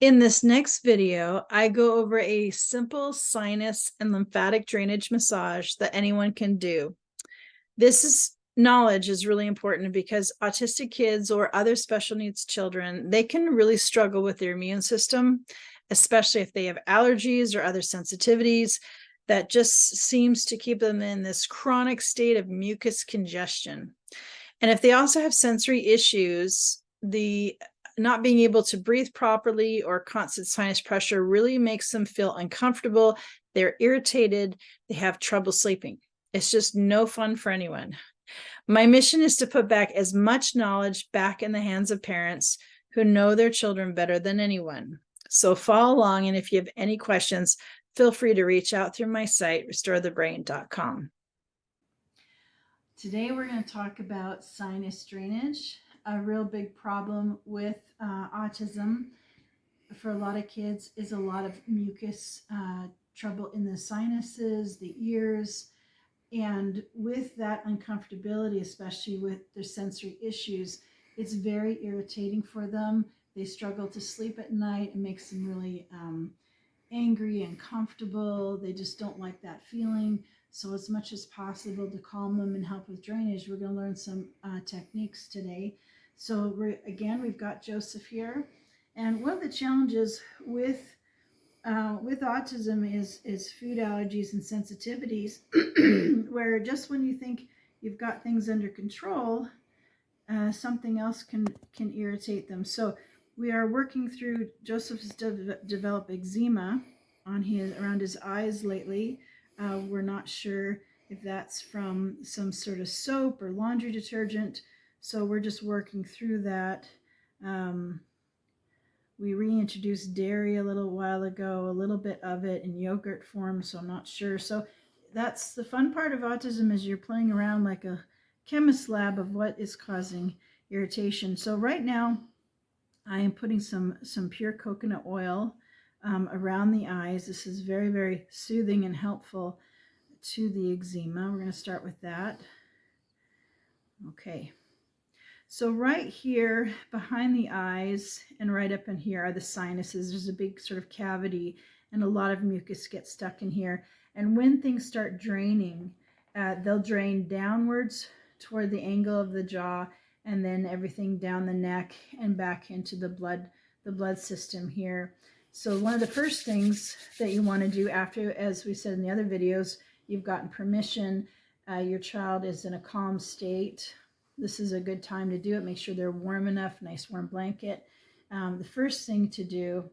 In this next video, I go over a simple sinus and lymphatic drainage massage that anyone can do. Knowledge is really important because autistic kids or other special needs children, they can really struggle with their immune system, especially if they have allergies or other sensitivities that just seems to keep them in this chronic state of mucus congestion. And if they also have sensory issues, the not being able to breathe properly or constant sinus pressure really makes them feel uncomfortable. They're irritated. They have trouble sleeping. It's just no fun for anyone. My mission is to put back as much knowledge back in the hands of parents who know their children better than anyone. So follow along, and if you have any questions, feel free to reach out through my site, restorethebrain.com. Today we're going to talk about sinus drainage, a real big problem with autism for a lot of kids is a lot of mucus trouble in the sinuses, the ears, and with that uncomfortability, especially with their sensory issues, it's very irritating for them. They struggle to sleep at night. It makes them really angry and comfortable. They just don't like that feeling. So as much as possible to calm them and help with drainage, we're going to learn some techniques today. So we've got Joseph here. And one of the challenges with autism is food allergies and sensitivities, where just when you think you've got things under control, something else can irritate them. So we are working through Joseph's developed eczema around his eyes lately. We're not sure if that's from some sort of soap or laundry detergent. So we're just working through that. We reintroduced dairy a little while ago, a little bit of it in yogurt form, so I'm not sure. So that's the fun part of autism, is you're playing around like a chemist lab of what is causing irritation. So right now I am putting some pure coconut oil around the eyes. This is very, very soothing and helpful to the eczema. We're going to start with that. Okay. So right here behind the eyes and right up in here are the sinuses. There's a big sort of cavity and a lot of mucus gets stuck in here. And when things start draining, they'll drain downwards toward the angle of the jaw, and then everything down the neck and back into the blood system here. So one of the first things that you want to do after, as we said in the other videos, you've gotten permission, your child is in a calm state. This is a good time to do it. Make sure they're warm enough, nice warm blanket. The first thing to do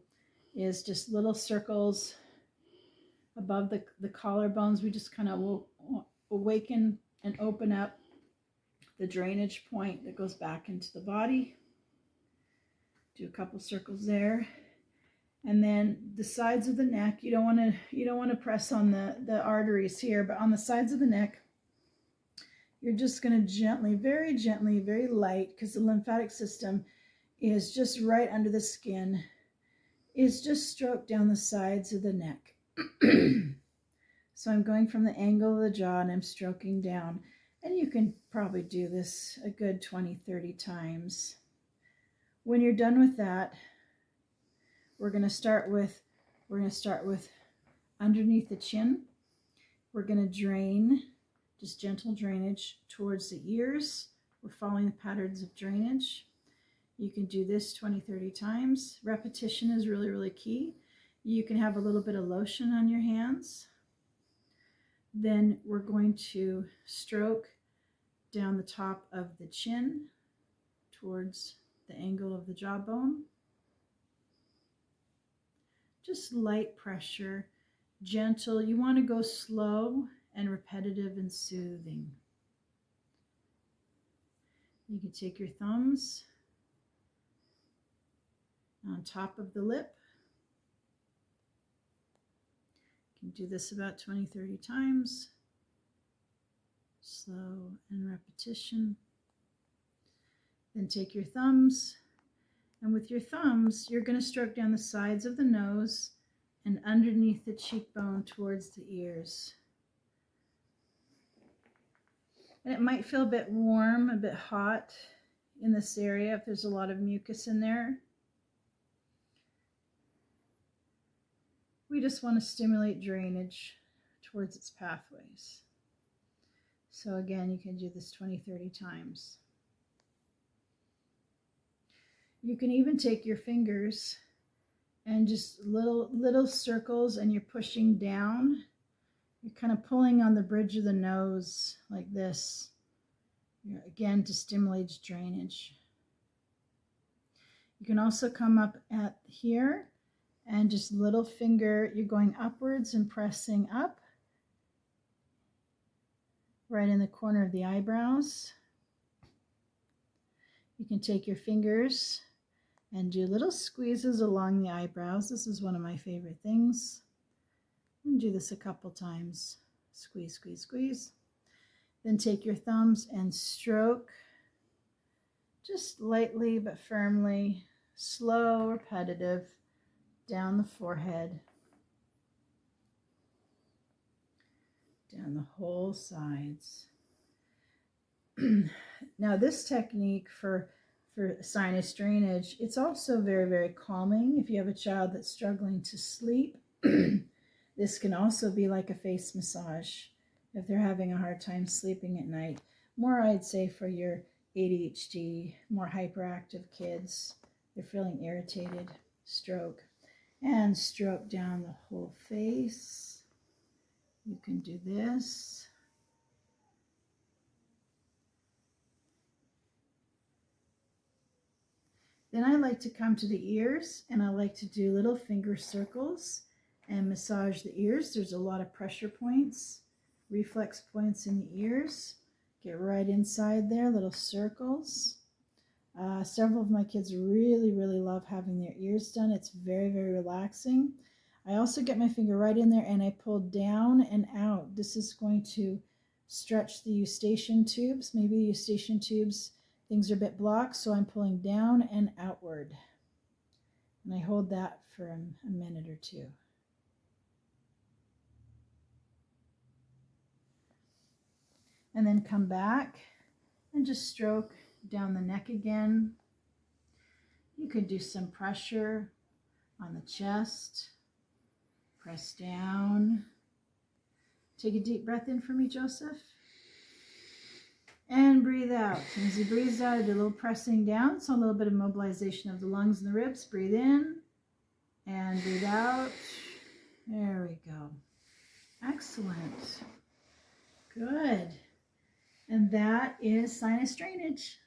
is just little circles above the collarbones. We just kind of will awaken and open up the drainage point that goes back into the body. Do a couple circles there. And then the sides of the neck, you don't want to press on the arteries here, but on the sides of the neck, you're just going to gently, very light, because the lymphatic system is just right under the skin, is just stroke down the sides of the neck. So I'm going from the angle of the jaw and I'm stroking down. And you can probably do this a good 20-30 times. When you're done with that, we're going to start with underneath the chin. We're going to drain, just gentle drainage towards the ears. We're following the patterns of drainage. You can do this 20-30 times. Repetition is really, really key. You can have a little bit of lotion on your hands. Then we're going to stroke down the top of the chin towards the angle of the jawbone. Just light pressure, gentle. You want to go slow and repetitive and soothing. You can take your thumbs on top of the lip. You can do this about 20-30 times. Slow and repetition. Then take your thumbs, and with your thumbs, you're going to stroke down the sides of the nose and underneath the cheekbone towards the ears. And it might feel a bit warm, a bit hot in this area if there's a lot of mucus in there. we just want to stimulate drainage towards its pathways. So again, you can do this 20, 30 times. You can even take your fingers and just little circles, and you're pushing down. You're kind of pulling on the bridge of the nose like this, again, to stimulate drainage. You can also come up at here and just little finger, you're going upwards and pressing up right in the corner of the eyebrows. You can take your fingers and do little squeezes along the eyebrows. This is one of my favorite things. And do this a couple times. Squeeze, squeeze, squeeze. Then take your thumbs and stroke, just lightly but firmly, slow, repetitive, down the forehead, down the whole sides. Now this technique for sinus drainage, it's also very, very calming. If you have a child that's struggling to sleep, this can also be like a face massage if they're having a hard time sleeping at night. More, I'd say, for your ADHD, more hyperactive kids. They're feeling irritated. Stroke. And stroke down the whole face. You can do this. Then I like to come to the ears, and I like to do little finger circles and massage the ears. There's a lot of pressure points, reflex points in the ears. Get right inside there, little circles. Several of my kids really, really love having their ears done. It's very, very relaxing. I also get my finger right in there and I pull down and out. This is going to stretch the eustachian tubes. Maybe the eustachian tubes, things are a bit blocked, so I'm pulling down and outward. And I hold that for a minute or two. And then come back and just stroke down the neck again. You could do some pressure on the chest. Press down. Take a deep breath in for me, Joseph. And breathe out. And as he breathes out, I do a little pressing down, so a little bit of mobilization of the lungs and the ribs. Breathe in and breathe out. There we go. Excellent. Good. And that is sinus drainage.